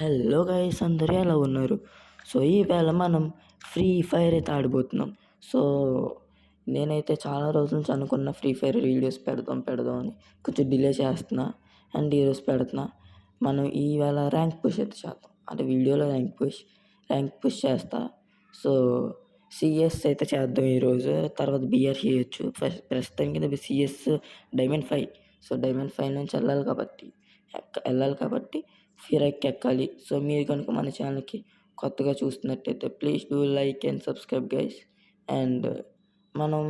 Hello guys, అందరూ ఎలా ఉన్నారు? సో ఈవేళ మనం ఫ్రీ ఫైర్ అయితే ఆడబోతున్నాం. సో నేనైతే చాలా రోజుల నుంచి అనుకున్న ఫ్రీ ఫైర్ వీడియోస్ పెడదాం అని కొంచెం డిలే చేస్తున్నా. అండ్ ఈరోజు పెడుతున్నా. మనం ఈవేళ ర్యాంక్ పుష్ అయితే చేద్దాం. అంటే వీడియోలో ర్యాంక్ పుష్ చేస్తా. సో సిఎస్ అయితే చేద్దాం ఈరోజు. తర్వాత బిఆర్ చేయొచ్చు. ప్రస్తుతానికి సిఎస్ డైమండ్ 5. సో డైమండ్ 5 నుంచి వెళ్ళాలి కాబట్టి ఫిరాక్ ఎక్కాలి. సో మీరు కనుక మన ఛానల్కి కొత్తగా చూస్తున్నట్టయితే please do like and subscribe guys. And మనం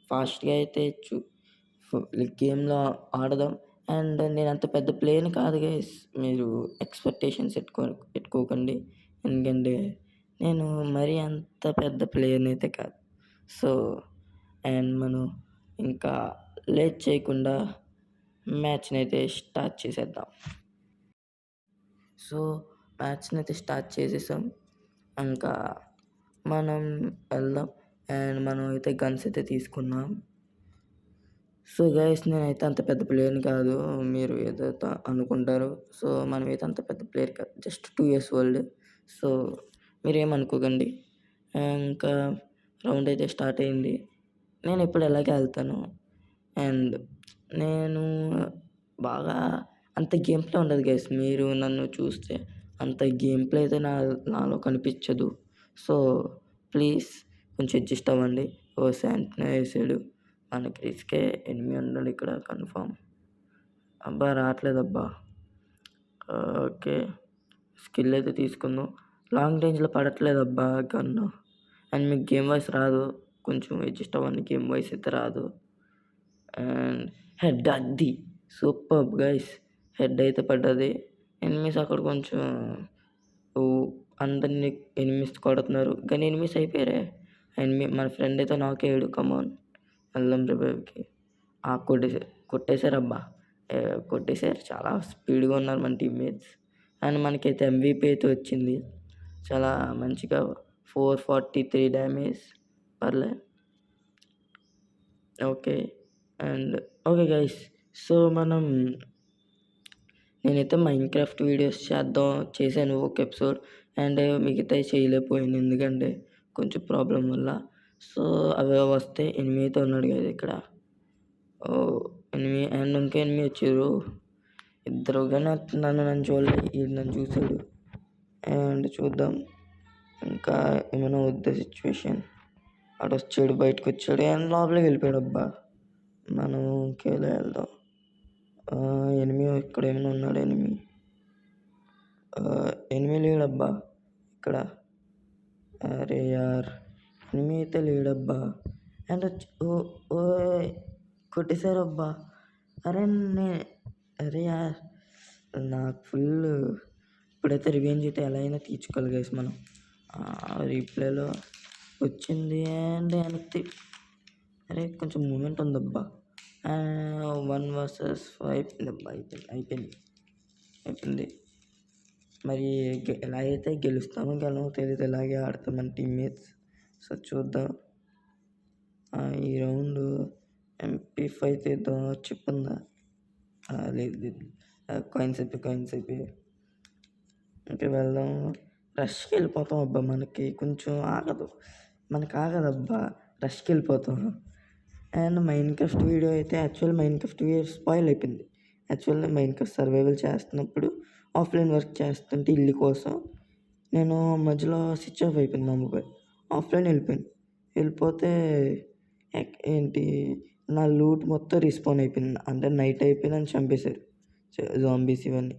ఫాస్ట్గా అయితే గేమ్లో ఆడదాం. అండ్ నేను అంత పెద్ద ప్లేయర్ని కాదు గైస్, మీరు ఎక్స్పెక్టేషన్స్ పెట్టుకోకండి. ఎందుకంటే నేను మరీ అంత పెద్ద ప్లేయర్ని అయితే కాదు. సో అండ్ మనం ఇంకా లేట్ చేయకుండా మ్యాచ్ని అయితే స్టార్ట్ చేసేద్దాం. సో మ్యాచ్ని అయితే స్టార్ట్ చేసేసాం. ఇంకా మనం వెళ్దాం. అండ్ మనం అయితే గన్స్ అయితే తీసుకున్నాం. సో గైస్, నేనైతే అంత పెద్ద ప్లేయర్ని కాదు, మీరు ఏదైతే అనుకుంటారు. సో మనమైతే అంత పెద్ద ప్లేయర్ కాదు, జస్ట్ 2 years ఓల్డ్. సో మీరేమనుకోకండి. ఇంకా రౌండ్ అయితే స్టార్ట్ అయింది. నేను ఇప్పుడు ఎలాగే వెళ్తాను. అండ్ నేను బాగా అంత గేమ్ ప్లే ఉండదు గైస్. మీరు నన్ను చూస్తే అంత గేమ్ ప్లే అయితే నాలో కనిపించదు. సో ప్లీజ్ కొంచెం అడ్జస్ట్ అవ్వండి. శాంట్నే వేసాడు. మనకి రిస్కే, ఎనిమి ఉన్నాడు ఇక్కడ కన్ఫామ్. అబ్బా రావట్లేదబ్బా. ఓకే, స్కిల్ అయితే తీసుకుందాం. లాంగ్ రేంజ్లో పడట్లేదబ్బా గన్ను. అండ్ మీకు గేమ్ వాయిస్ రాదు, కొంచెం అడ్జస్ట్ అవ్వండి. గేమ్ వాయిస్ అయితే రాదు. అండ్ హెడ్ అది సూపర్ గైస్, హెడ్ అయితే పడ్డది. ఎనిమిస్ అక్కడ కొంచెం అందరినీ ఎనిమిస్ కొడుతున్నారు, కానీ ఎనిమిస్ అయిపోయారే. మన ఫ్రెండ్ అయితే నాకేడు. కమాన్ వెళ్దాం రివైవ్కి. కొట్టేశారబ్బా, కొట్టేశారు. చాలా స్పీడ్గా ఉన్నారు మన టీమ్మేట్స్. అండ్ మనకైతే MVP అయితే వచ్చింది. చాలా మంచిగా 443 డ్యామేజ్. పర్లే. Okay. And okay guys, so నేనైతే మైన్క్రాఫ్ట్ వీడియోస్ చేశాను ఒక ఎపిసోడ్. అండ్ మిగతావి చేయలేకపోయాను, ఎందుకంటే కొంచెం ప్రాబ్లం వల్ల. సో అవి వస్తే ఎనిమిది ఉన్నాడు కదా ఇక్కడ. ఎనిమిది అండ్ ఇంకా ఎనిమిది వచ్చారు ఇద్దరు. కానీ నన్ను చూడలేదు, ఇది నన్ను చూసాడు. అండ్ చూద్దాం ఇంకా ఏమైనా వద్ద సిచ్యువేషన్. అటు వచ్చాడు, బయటకు వచ్చాడు అండ్ లోపలికి వెళ్ళిపోయాడు. అబ్బా మనం ఇంకేలా వెళ్దాం. ఎనిమిది ఇక్కడ ఏమైనా ఉన్నాడు. ఎనిమిది లేడబ్బా ఇక్కడ. అరే యార్, ఎనిమిది అయితే లేడబ్బా. అండ్ ఓ కొట్టేశారబ్బా. అరే యార్, నాకు ఫుల్. ఇప్పుడైతే రివెంజ్ అయితే ఎలా అయినా తీర్చుకోవాలి గైస్ మనం. రీప్లేలో వచ్చింది అండ్ వెనక్కి. అరే కొంచెం మూమెంట్ ఉందబ్బా. 1 versus 5 అయిపోయింది. మరి ఎలా అయితే గెలుస్తామో తెలియదు, ఇలాగే ఆడతాం మన టీమ్మేట్స్. సో చూద్దాం. ఈ రౌండ్ MP5 తీద్దాం. చిప్ ఉందా? లేదు. కాయిన్స్ అయిపోయి ఇంకా వెళ్దాం. రష్కి వెళ్ళిపోతాం. అబ్బా మనకి ఆగదబ్బా, రష్కి వెళ్ళిపోతాం. అండ్ మైన్క్రాఫ్ట్ వీడియో అయితే మైన్క్రాఫ్ట్ వీడియో స్పాయిల్ అయిపోయింది. మైన్క్రాఫ్ట్ సర్వైవల్ చేస్తున్నప్పుడు ఆఫ్లైన్ వర్క్ చేస్తుంటే ఇల్లు కోసం నేను మధ్యలో స్విచ్ ఆఫ్ అయిపోయింది మా మొబైల్. ఆఫ్లైన్ వెళ్ళిపోతే ఏంటి నా లూట్ మొత్తం రిస్పాన్ అయిపోయింది. అంటే నైట్ అయిపోయింది అని చంపేశారు జాంబీస్ ఇవన్నీ.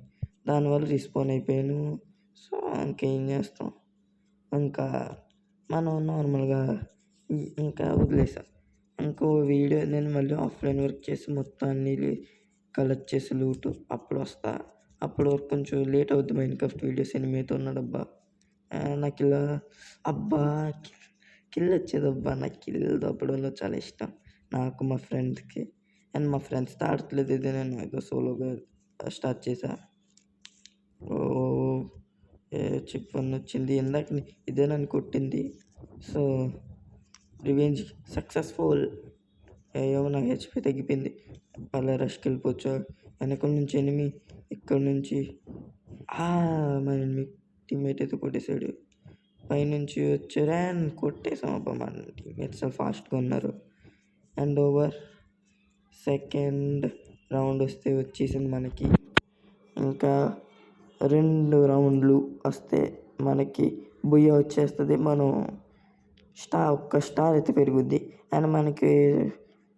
దానివల్ల రిస్పాన్ అయిపోయాను. సో ఇంకేం చేస్తాం, ఇంకా మనం నార్మల్గా ఇంకా వదిలేసాం. ఇంకో వీడియో నేను మళ్ళీ ఆఫ్లైన్ వర్క్ చేసి మొత్తం అన్నీ కలెక్ట్ చేసి లూట్ అప్పుడు వస్తా. అప్పటి వరకు కొంచెం లేట్ అవుద్ది. మైన్క్రాఫ్ట్ వీడియోస్ ఎనిమిది ఉన్నాడబ్బా. నాకు ఇలా కిల్ వచ్చేదబ్బా. నాకు కిల్ దొబ్బడంలో చాలా ఇష్టం, నాకు మా ఫ్రెండ్స్కి. అండ్ మా ఫ్రెండ్స్తో ఆడట్లేదు, ఇది నేను ఏదో సోలోగా స్టార్ట్ చేశా. చిప్ 1 వచ్చింది. ఇందాక ఇదే నన్ను కొట్టింది. So revenge successful. ఏమో నాకు హెచ్పి తగ్గిపోయింది. అలా రష్కి వెళ్ళిపోవచ్చు. వెనక నుంచి ఎనిమి, ఇక్కడ నుంచి మన టీమ్మేట్ అయితే కొట్టేశాడు. పైనుంచి వచ్చారు అండ్ కొట్టేసాం అబ్బా. మన టీమ్మేట్స్ ఫాస్ట్గా ఉన్నారు. And over. సెకండ్ రౌండ్ వస్తే వచ్చేసింది మనకి. ఇంకా 2 రౌండ్లు వస్తే మనకి బుయ్య వచ్చేస్తుంది. మనం ఒక్క స్టార్ అయితే పెరుగుద్ది. అండ్ మనకి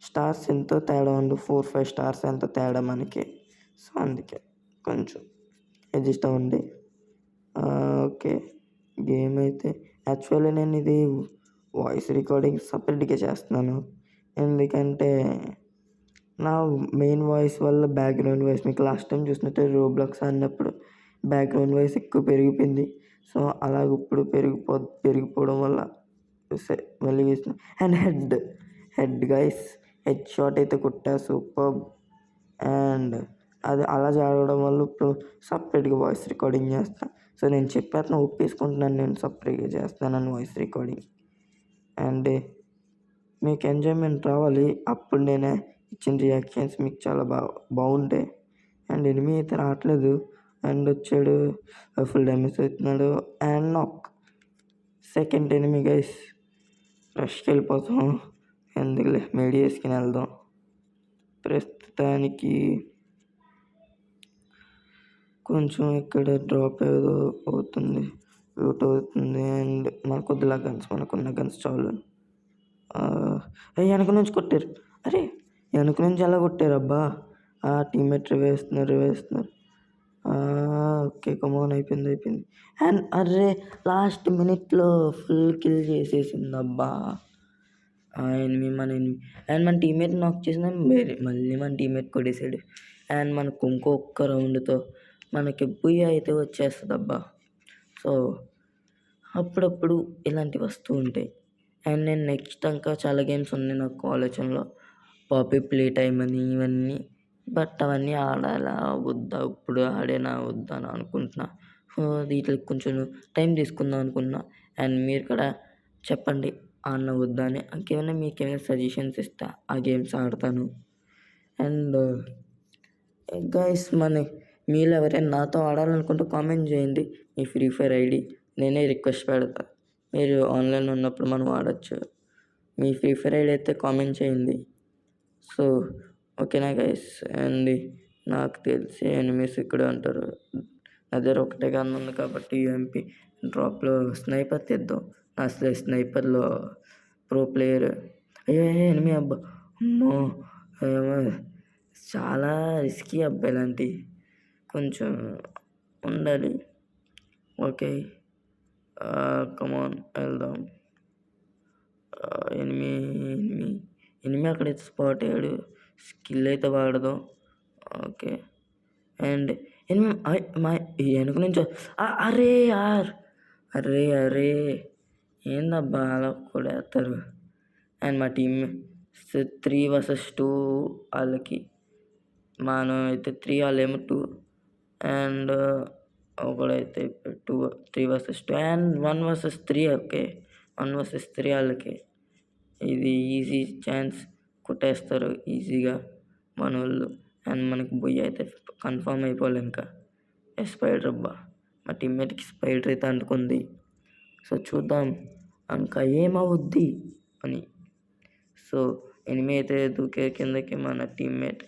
స్టార్స్ ఎంతో తేడా ఉంది. 4-5 స్టార్స్ ఎంతో తేడా మనకి. సో అందుకే కొంచెం అడ్జస్ట్ అవ్వండి. ఓకే. గేమ్ అయితే యాక్చువల్లీ నేను ఇది వాయిస్ రికార్డింగ్ సపరేట్గా చేస్తున్నాను. ఎందుకంటే నా మెయిన్ వాయిస్ వల్ల బ్యాక్గ్రౌండ్ వాయిస్ మీకు లాస్ట్ టైం చూసినట్టే రోబ్లాక్స్ ఆడినప్పుడు బ్యాక్గ్రౌండ్ వాయిస్ ఎక్కువ పెరిగిపోయింది. సో అలాగ ఇప్పుడు పెరిగిపోవడం వల్ల మళ్ళీ వేసిన. And head guys head shot అయితే కొట్టా. సూపర్. అండ్ అది అలా జరగడం వల్ల ఇప్పుడు సపరేట్గా వాయిస్ రికార్డింగ్ చేస్తాను. సో నేను చెప్పేస్తాను, ఒప్పేసుకుంటున్నాను, నేను సపరేట్గా చేస్తానని వాయిస్ రికార్డింగ్. అండ్ మీకు ఎంజాయ్మెంట్ రావాలి. అప్పుడు నేను ఇచ్చిన రియాక్షన్స్ మీకు చాలా బాగుంటాయి. అండ్ ఎనిమి అయితే రావట్లేదు. అండ్ వచ్చాడు, ఫుల్ డ్యామేజ్ అవుతున్నాడు. And knock. Second enemy guys. రష్కి వెళ్ళిపోతాం. ఎందుకులే మేడి వేసుకుని వెళ్దాం. ప్రస్తుతానికి కొంచెం ఇక్కడ డ్రాప్ ఏదో అవుతుంది, లూట్ అవుతుంది. అండ్ మనకున్న గన్స్ చాలు. వెనక నుంచి కొట్టారు. అరే వెనక నుంచి ఎలా కొట్టారు అబ్బా. టీమ్మేట్ వేస్తున్నారు. ఓకే కమోన్, అయిపోయింది. అండ్ అర్రే లాస్ట్ మినిట్లో ఫుల్ కిల్ చేసేసింది అబ్బా మన ఎనిమి. అండ్ మన టీమ్మేట్ నాక్ చేసిన మళ్ళీ మన టీమ్మేట్ కొట్టేసాడు. అండ్ మనకు ఇంకొక రౌండ్తో మనకి బుయ్య అయితే వచ్చేస్తుంది అబ్బా. సో అప్పుడప్పుడు ఇలాంటివి వస్తూ ఉంటాయి. అండ్ నేను నెక్స్ట్ ఇంకా చాలా గేమ్స్ ఉన్నాయి నాకు ఆలోచనలో. పాపీ ప్లే టైమ్ అని ఇవన్నీ. బట్ అవన్నీ ఆడాలా వద్దా, ఇప్పుడు ఆడేనా వద్దా అని అనుకుంటున్నా. సో వీటికి కొంచెం టైం తీసుకుందాం అనుకున్నా. అండ్ మీరు కూడా చెప్పండి ఆడినా వద్దా అని. ఇంకేమైనా మీకేమైనా సజెషన్స్ ఇస్తా, ఆ గేమ్స్ ఆడతాను. అండ్ గైస్ మీరు ఎవరైనా నాతో ఆడాలనుకుంటే కామెంట్ చేయండి మీ ఫ్రీ ఫైర్ ఐడి. నేనే రిక్వెస్ట్ పెడతా. మీరు ఆన్లైన్లో ఉన్నప్పుడు మనం ఆడచ్చు. మీ ఫ్రీ ఫైర్ ఐడి అయితే కామెంట్ చేయండి. సో ఓకేనా గైస్. అండ్ నాకు తెలిసి ఎనిమిస్ ఇక్కడే ఉంటారు. నా దగ్గర ఒకటే గన్ ఉంది కాబట్టి యూఎంపీ డ్రాప్లో స్నైపర్ తెద్దాం. అసలు స్నైపర్లో ప్రో ప్లేయర్. ఎనిమి అబ్బా. అమ్మో చాలా రిస్కీ అబ్బా ఇలాంటివి. కొంచెం ఉండాలి. ఓకే కమాన్ వెళ్దాం. ఎనిమి అక్కడైతే స్పాట్ అయ్యాడు. స్కిల్ అయితే వాడదాం. ఓకే. అండ్ ఎనిమి వెనక నుంచి అరే ఏందబ్బా అలా కూడా వేస్తారు. అండ్ మా టీమ్ 3 vs 2 వాళ్ళకి. మనం అయితే 3, వాళ్ళేమో 2. అండ్ ఒకడైతే 3 vs 2 and 1 vs 3. Okay 1 vs 3 వాళ్ళకి. ఇది ఈజీ ఛాన్స్, కొట్టేస్తారు ఈజీగా మన వాళ్ళు. అండ్ మనకి బుయ్య అయితే కన్ఫామ్ అయిపోవాలి. ఇంకా స్పైడర్ అబ్బా, మా టీమ్మేట్కి స్పైడర్ అయితే అంటుకుంది. సో చూద్దాం ఇంకా ఏమవుద్ది అని. సో ఎనిమి అయితే దూకే కిందకి మన టీమ్మేట్.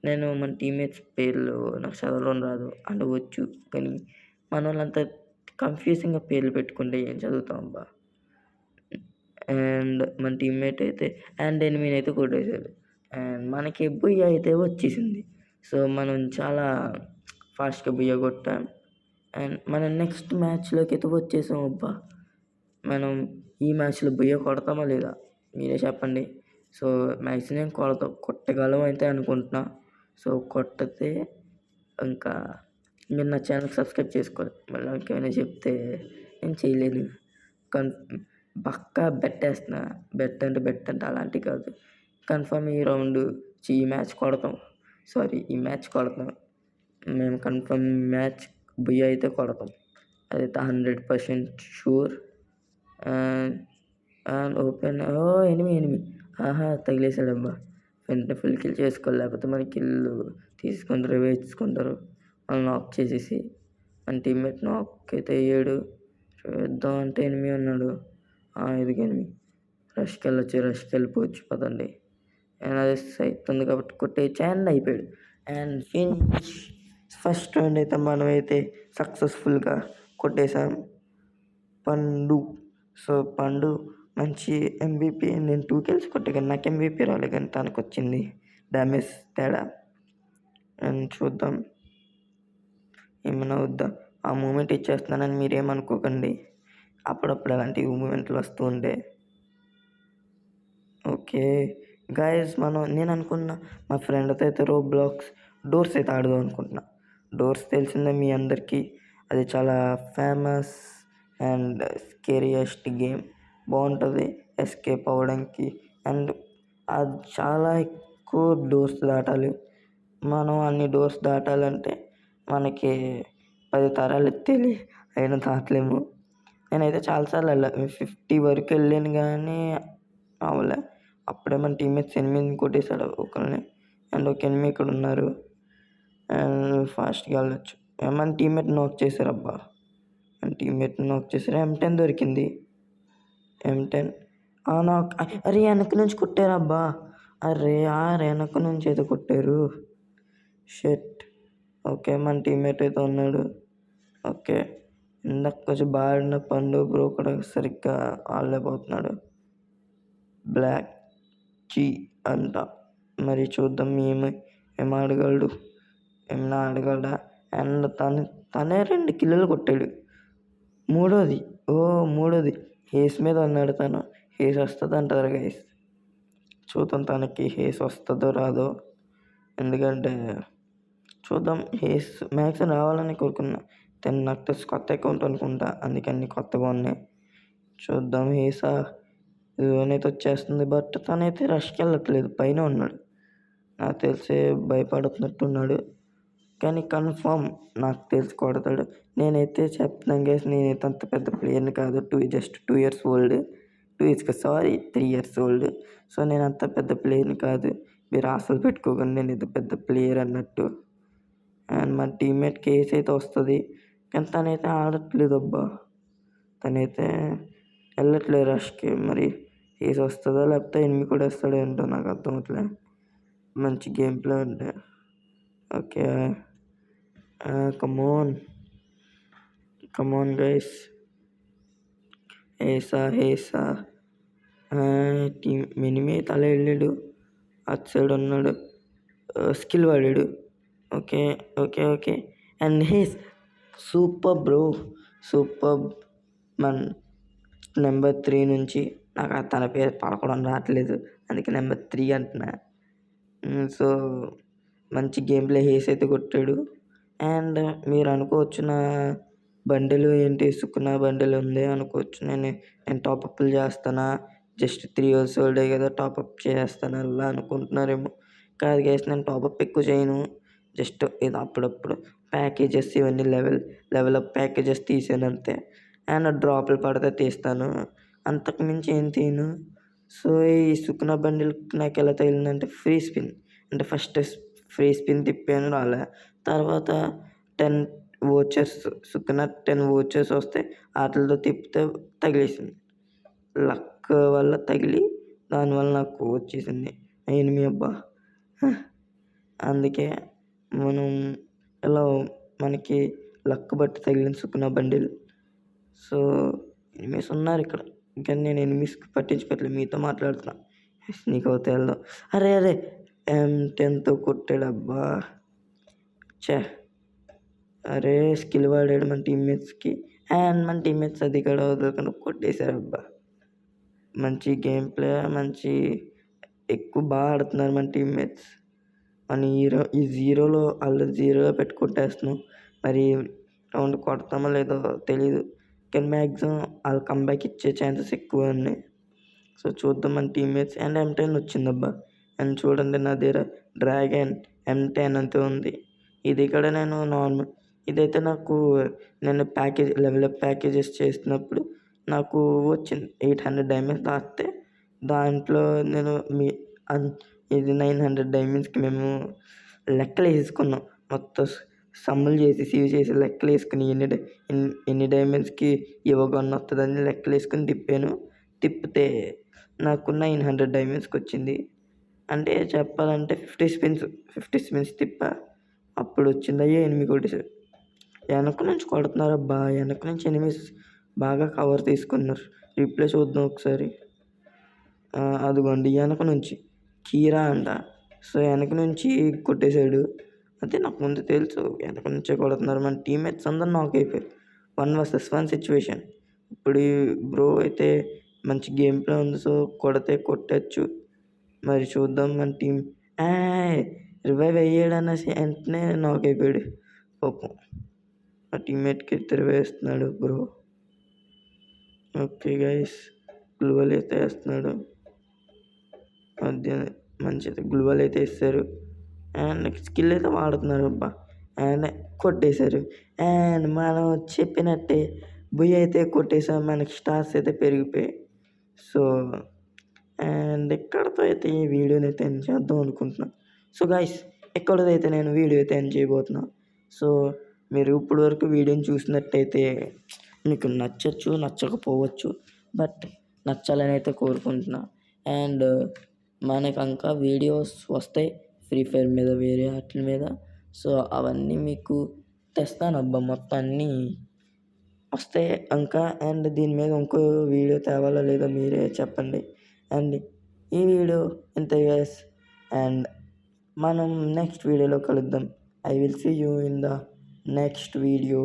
నేను మన టీమ్మేట్స్ పేర్లు నాకు చదవడం రాదు, అంటే వచ్చు కానీ మన వాళ్ళంతా కన్ఫ్యూజింగ్గా పేర్లు పెట్టుకుంటే ఏం చదువుతాం అబ్బా. అండ్ మన టీమ్మేట్ అయితే ఎనిమిని అయితే కొట్టేశాడు. అండ్ మనకి బుయ్య అయితే వచ్చేసింది. సో మనం చాలా ఫాస్ట్గా బుయ్య కొట్టాం. అండ్ మనం నెక్స్ట్ మ్యాచ్లోకి అయితే వచ్చేసాం అబ్బా. మనం ఈ మ్యాచ్లో బుయ్య కొడతామా లేదా మీరే చెప్పండి. సో మ్యాక్సిమం కొట్టగలం అయితే అనుకుంటున్నా. సో కొట్టితే ఇంకా మీరు నా ఛానల్ సబ్స్క్రైబ్ చేసుకోవాలి. మళ్ళీ ఇంకేమైనా చెప్తే నేను చేయలేను. పక్కా బెట్టేస్తున్నా. బెట్ అంటే అలాంటివి కాదు, కన్ఫర్మ్ ఈ మ్యాచ్ కొడతాం. ఈ మ్యాచ్ కొడతాం మేము. కన్ఫర్మ్ మ్యాచ్ బుయ్య అయితే కొడతాం, అదైతే 100% షూర్. And open. ఎనిమి తగిలేసాడబ్బా. వెంటనే ఫుల్ కిల్ చేసుకోవాలి, లేకపోతే మన కిల్లు తీసుకుంటారు, వేసుకుంటారు వాళ్ళు నాక్ చేసేసి. మన టీమ్మేట్ నాక్ అయితే అయ్యాడు. చూద్దాం అంటే ఎనిమి ఉన్నాడు. ఇదిగో ఎనిమి. రష్‌కి వెళ్ళిపోవచ్చు పదండి. అండ్ అది అవుతుంది కాబట్టి కొట్టేయచ్చు అండ్ అయిపోయాడు. And finish. ఫస్ట్ రౌండ్ అయితే మనమైతే సక్సెస్ఫుల్గా కొట్టేసాం. పండు. సో పండు మంచి MVP. నేను 2 కిల్స్ కొట్టా కానీ నాకు MVP రాలేదు, కానీ తనకు వచ్చింది డ్యామేజ్ తేడా. అండ్ చూద్దాం ఏమైనా వద్దా. ఆ మూమెంట్ ఇచ్చేస్తున్నానని మీరేమనుకోకండి, అప్పుడప్పుడు అలాంటి మూమెంట్లు వస్తూ ఉంటాయి. ఓకే గాయస్, నేను అనుకున్నా మా ఫ్రెండ్తో అయితే రోబ్లాక్స్ డోర్స్ అయితే ఆడదాం అనుకుంటున్నా. డోర్స్ తెలిసిందే మీ అందరికీ, అది చాలా ఫేమస్ అండ్ స్కేరియస్ట్ గేమ్. బాగుంటుంది ఎస్కేప్ అవ్వడానికి. అండ్ అది చాలా ఎక్కువ డోర్స్ దాటాలి. మనం అన్ని డోర్స్ దాటాలంటే మనకి 10 తరాలు ఎత్తేయాలి, అయినా దాటలేము. నేనైతే చాలాసార్లు వెళ్ళాను, 50 వరకు వెళ్ళాను కానీ అవ్వలే. అప్పుడే మన టీమ్మేట్స్ ఎనిమిదిని కొట్టేశాడు ఒకరిని. అండ్ ఒక ఎనిమి ఇక్కడ ఉన్నారు అండ్ ఫాస్ట్గా వెళ్ళొచ్చు. మన టీమ్మేట్ నాక్ చేశారు. అబ్బా మన టీమ్మేట్ నాక్ చేశారు. M10 దొరికింది. M10 నాక్. అరే వెనక నుంచి కొట్టారు అబ్బా. అరే వెనక నుంచి అయితే కొట్టారు. షెట్. ఓకే మన టీమ్మేట్ అయితే ఉన్నాడు. ఓకే ఇందాక కొంచెం బాగా ఆడిన పండు బ్రో కూడా సరిగ్గా ఆడలేకపోతున్నాడు. బ్లాక్ జీ అంట. మరి చూద్దాం ఏం ఆడగలడు, ఏమన్నా ఆడగలడా. అండ్ తనే 2 కిల్లులు కొట్టాడు. మూడోది హేస్ మీద ఉన్నాడు తను. హేస్ వస్తుంది అంటారు గైస్. చూద్దాం తనకి హేస్ వస్తుందో రాదో. ఎందుకంటే చూద్దాం, హేస్ మ్యాక్సిమం రావాలని కోరుకున్నా. నాకు తెలిసి కొత్త అకౌంట్ అనుకుంటా, అందుకని కొత్తగా ఉన్నాయి. చూద్దాం హేసా ఇదైతే వచ్చేస్తుంది. బట్ తనైతే రష్కి వెళ్ళట్లేదు, పైన ఉన్నాడు. నాకు తెలిసి భయపడుతున్నట్టున్నాడు, కానీ కన్ఫామ్ నాకు తెలిసి కొడతాడు. నేనైతే చెప్తున్నాను గైస్, నేనైతే అంత పెద్ద ప్లేయర్ని కాదు. Just 2 years old. 3 years old. So నేను అంత పెద్ద ప్లేయర్ని కాదు. మీరు ఆశలు పెట్టుకోకండి నేను ఇది పెద్ద ప్లేయర్ అన్నట్టు. అండ్ మా టీమ్మేట్కి ఏస్ అయితే వస్తుంది, కానీ తనైతే ఆడట్లేదు అబ్బా. తనైతే వెళ్ళట్లేదు రష్కి. మరి ఏస్ వస్తుందో లేకపోతే ఎనిమి కూడా వస్తాడో ఏంటో నాకు అర్థం అవట్లే. మంచి గేమ్ ప్లే ఉంటే ఓకే. Come on guys. హేసా ఎనిమి తల వెళ్ళాడు, అటు సైడ్ ఉన్నాడు. స్కిల్ వాడాడు. Okay and he's super bro, super. మన నెంబర్ 3 నుంచి నాకు తన పేరు పలకడం రావట్లేదు, అందుకే నెంబర్ 3 అంటున్నా. సో మంచి గేమ్ ప్లే హేస్ అయితే కొట్టాడు. అండ్ మీరు అనుకోవచ్చు నా బండిలు ఏంటి సుకునా బండిలు ఉంది అనుకోవచ్చు. నేను టాపప్లు చేస్తానా, జస్ట్ 3 years old కదా టాపప్ చేస్తాను అలా అనుకుంటున్నారేమో. కాదు గైస్, నేను టాపప్ ఎక్కువ చేయను. జస్ట్ ఏదో అప్పుడప్పుడు ప్యాకేజెస్ ఇవన్నీ లెవెల్ అప్ ప్యాకేజెస్ తీసాను అంతే. అండ్ డ్రాప్లు పడితే తీస్తాను, అంతకు మించి ఏం తీయను. సో ఈ సుకునా బండిల్ నాకు ఎలా తగిలిందంటే ఫ్రీ స్పిన్. అంటే ఫస్ట్ ఫ్రీ స్పిన్ తిప్పాను రాలే, తర్వాత 10 వోచర్స్ సుకునా 10 వోచర్స్ వస్తే వాటితో తిప్పితే తగిలేసింది. లక్ వల్ల తగిలి దానివల్ల నాకు వచ్చేసింది ఎనిమి. అబ్బా అందుకే మనకి లక్ బట్టి తగిలింది సుకునా బండిల్. సో ఎనిమిస్ ఉన్నారు ఇక్కడ, కానీ నేను ఎనిమిస్కి పట్టించుకోవట్లేదు, మీతో మాట్లాడుతున్నా. నీకు అవుతే వెళ్దాం. అరే M10తో కొట్టాడు అబ్బా. అరే స్కిల్ వాడాడు మన టీమ్మేట్స్కి, అండ్ మన టీమ్మేట్స్ అది కూడా వదలకుండా కొట్టేశారు అబ్బా. మంచి గేమ్ ప్లే, మంచి ఎక్కువ బాగా ఆడుతున్నారు మన టీమ్మేట్స్. మన ఈ జీరోలో పెట్టి కొట్టేస్తున్నాం. మరి రౌండ్ కొడతామో లేదో తెలీదు, కానీ మ్యాక్సిమం వాళ్ళు కంబ్యాక్ ఇచ్చే ఛాన్సెస్ ఎక్కువ ఉన్నాయి. సో చూద్దాం మన టీమ్మేట్స్. And M10 వచ్చిందబ్బా. అండ్ చూడండి నా దగ్గర డ్రాగన్ M10 అంతే ఉంది. ఇది కూడా ఇదైతే నాకు నేను లెవెల్ అప్ ప్యాకేజెస్ చేస్తున్నప్పుడు నాకు వచ్చింది 800 డైమండ్స్ దాటితే. దాంట్లో నేను ఇది 900 డైమండ్స్కి మేము లెక్కలు వేసుకున్నాం. మొత్తం సమ్ములు చేసి సేవ్ చేసి లెక్కలు వేసుకుని ఎన్ని డైమండ్స్కి ఇవ్వగొన్న వస్తుందని లెక్కలు వేసుకుని తిప్పితే నాకు 900 డైమండ్స్కి వచ్చింది. అంటే చెప్పాలంటే 50 స్పిన్స్ తిప్పా, అప్పుడు వచ్చిందయ్యే 8 కొట్టేసారు. వెనక నుంచి కొడుతున్నారు అబ్బా, వెనక నుంచి ఎనిమిస్ బాగా కవర్ తీసుకున్నారు. రిప్లై చూద్దాం ఒకసారి. అదిగోండి వెనక నుంచి కీరా అంట. సో వెనక నుంచి కొట్టేశాడు. అంటే నాకు ముందు తెలుసు వెనక నుంచే కొడుతున్నారు. మన టీమ్మేట్స్ అందరూ నాక్ అయిపోయారు. 1 vs 1 సిచ్యువేషన్. ఇప్పుడు బ్రో అయితే మంచి గేమ్ ప్లే ఉంది. సో కొట్టచ్చు. మరి చూద్దాం మన టీం. రివైవ్ అయ్యాడు అనేసి వెంటనే నాక్ అయిపోయాడు పాపం. ఆ టీమ్మేట్కి రివైవ్ వేస్తున్నాడు బ్రో. ఓకే గైస్, గ్లూవల్ అయితే వేస్తున్నాడు. మంచిది, గ్లూవల్ అయితే వేస్తారు. అండ్ స్కిల్ అయితే వాడుతున్నారు అబ్బా. అండ్ కొట్టేశారు. అండ్ మనం చెప్పినట్టే బుయ్ అయితే కొట్టేసాం. మనకి స్టార్స్ అయితే పెరిగిపోయాయి. సో అండ్ ఇక్కడతో అయితే ఈ వీడియోని అయితే ఎండ్ చేద్దాం అనుకుంటున్నాను. సో గైస్, ఎక్కడైతే నేను వీడియో అయితే ఎండ్ చేయబోతున్నా. సో మీరు ఇప్పుడు వరకు వీడియోని చూసినట్టయితే మీకు నచ్చచ్చు, నచ్చకపోవచ్చు. బట్ నచ్చాలని అయితే కోరుకుంటున్నా. అండ్ మనకు ఇంకా వీడియోస్ వస్తాయి ఫ్రీ ఫైర్ మీద, వేరే వాటి మీద. సో అవన్నీ మీకు తెస్తానబ్బా, మొత్తం అన్నీ వస్తాయి ఇంకా. అండ్ దీని మీద ఇంకో వీడియో తేవాలా లేదా మీరే చెప్పండి. అండ్ ఈ వీడియో ఇంతే గైస్. అండ్ మనం నెక్స్ట్ వీడియోలో కలుద్దాం. I will see you in the next video.